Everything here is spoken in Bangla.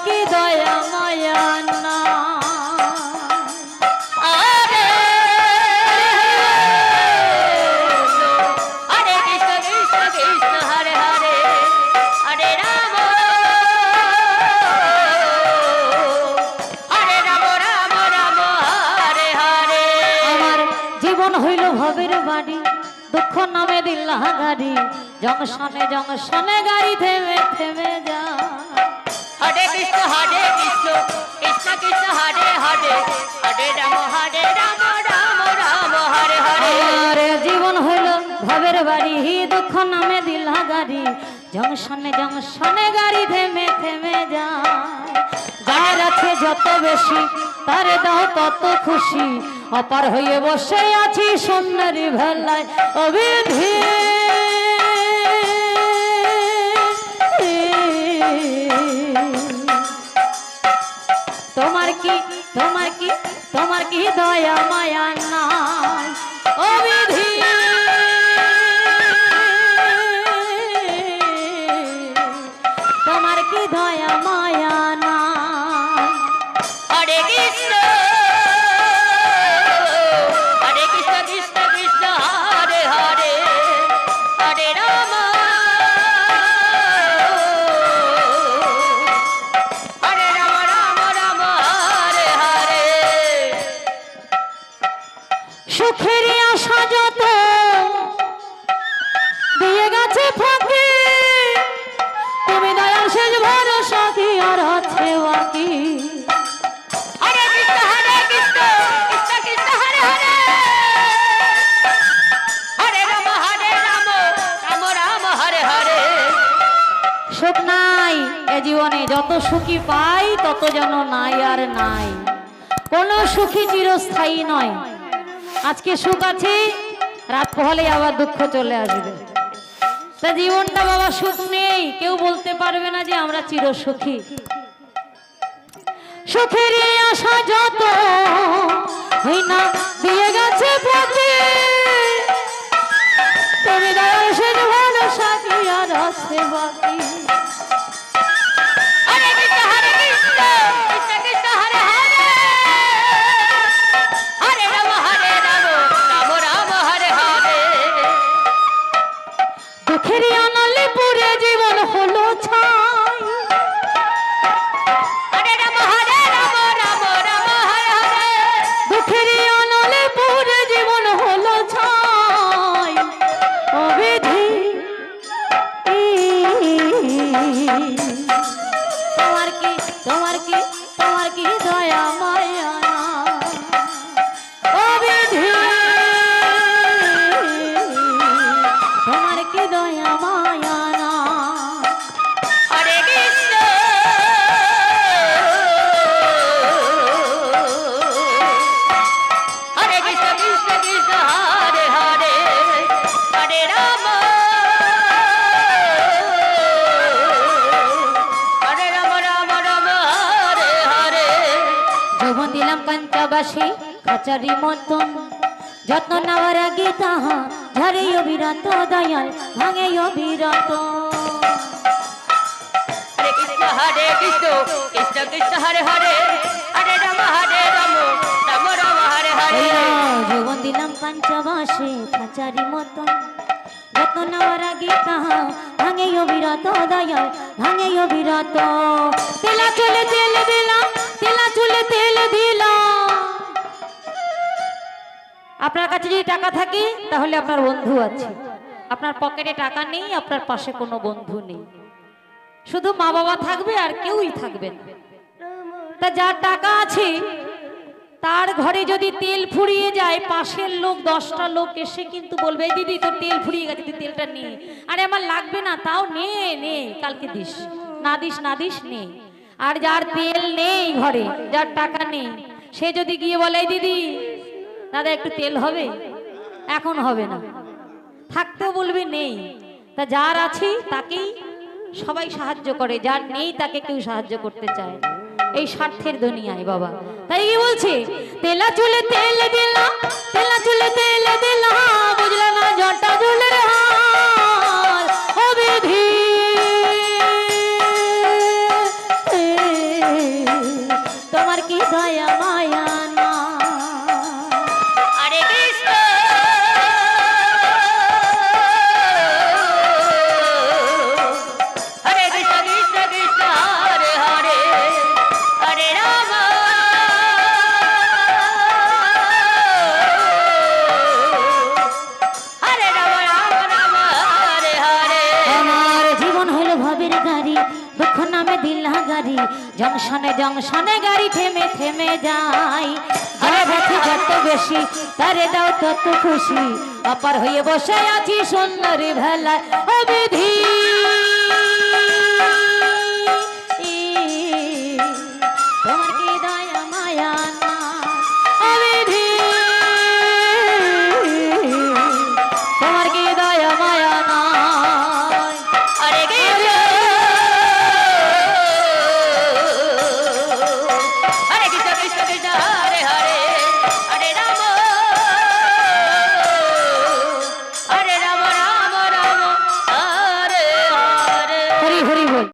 কি দয়া মায়া না। হইল ভবের বাড়ি দুঃখ নামে দিল গাড়ি জংশনে জংশনে গাড়ি থেমে থেমে যা। হরে কৃষ্ণ কৃষ্ণ কৃষ্ণ হরে হরে হরে রাম রাম রাম হরে হরে। আরে জীবন হইল ভবের বাড়ি দুঃখ নামে দিল গাড়ি জংশনে জংশনে গাড়ি থেমে থেমে যা। যার আছে যত বেশি তারে দাও তত খুশি অপার হয়ে বসে আছি সুন্দরী ভেলায় অবিধি। তোমার কি তোমার কি তোমার কি দয়া মায়া নাই অবিধি। তোমার কি দয়া মায়া নাই। হরে কৃষ্ণ কৃষ্ণ কৃষ্ণ হরে হরে হরে রাম রাম রাম হরে হরে। সুখের আশা যত দিয়ে গেছে ফাঁকি তুমি দয়াল শেষ ভরসা কি আর আছে বাকি। হরে কৃষ্ণ কৃষ্ণ কৃষ্ণ হরে হরে হরে রাম রাম রাম হরে হরে। সুখ নাই এ জীবনে যত সুখী পাই তত যেন নাই আর নাই। কোনো সুখী চিরস্থায়ী নয়। আজকে সুখ আছে রাত পোহালে আবার দুঃখ চলে আসবে। তা জীবনটা বাবা সুখ নেই কেউ বলতে পারবে না যে আমরা চিরসুখী। সুখের আশা যত হই না দিয়ে গেছে প্রতি তুমি দয়াল শেষ ভরসা কি আর আছে বাকি। হরে কৃষ্ণ কৃষ্ণ কৃষ্ণ হরে হরে হরে রাম রাম রাম হরে হরে। দুঃখের আনালে পুরে জীবন হলো ছাই হরে রাম রাম রাম হরে হরে। দুঃখের আনালে পুরে জীবন হলো ছাই অবিধি। তোমার কি তোমার কি তোমার কি দয়া মায়া না অবিধি। তোমার কি দয়া মায়া না। হরে কৃষ্ণ কৃষ্ণ কৃষ্ণ হরে হরে হরে রাম রাম রাম হরে হরে। যৌবন দিলাম কাঞ্চাবাসী খাচারি মতন যত্ন নেওয়ার আগে তাহা ঝরে অবিরত দয়াল ভাঙে অবিরত। হরে কৃষ্ণ কৃষ্ণ কৃষ্ণ হরে হরে হরে রাম রাম রাম হরে হরে। যৌবন দিলাম কাঞ্চাবাসী খাচারি মতন যত্ন নেওয়ার আগে তাহা ভাঙে অবিরত দয়াল ভাঙে অবিরত। তেলা চলে তেল দিলাম তেলা চলে তেল দিলাম। আপনার কাছে যদি টাকা থাকে তাহলে আপনার বন্ধু আছে। আপনার পকেটে টাকা নেই আপনার পাশে কোনো বন্ধু নেই। শুধু মা বাবা থাকবে আর কেউই থাকবে না। তা যার টাকা আছে তার ঘরে যদি তেল ফুরিয়ে যায় পাশের লোক 10টা লোক এসে কিন্তু বলবে এই দিদি তোর তেল ফুরিয়ে গেছে তুই তেলটা নে। আরে আমার লাগবে না তাও নে নে কালকে দিস না দিস না দিস নে। আর যার তেল নেই ঘরে যার টাকা নেই সে যদি গিয়ে বলে এই দিদি দাদা একটু তেল হবে এখন হবে না থাকতেও বলবে নেই। তা যার আছে তাকেই সবাই সাহায্য করে যার নেই তাকে কেউ সাহায্য করতে চায় এই স্বার্থের দুনিয়ায় বাবা। তাই কি বলছে তেলা চুলে তেল দিলাম তেলা চুলে তেল দিলাম বুঝলে না জটা চুলের হাল অবিধি। নামে দিলা গাড়ি, জংশনে জংশনে গাড়ি থেমে থেমে যায়। আরে ব্যথি যত বেশি তারে দাও তত খুশি, অপার হয়ে বসে আছি সুন্দরী ভেলায় ও বিধি।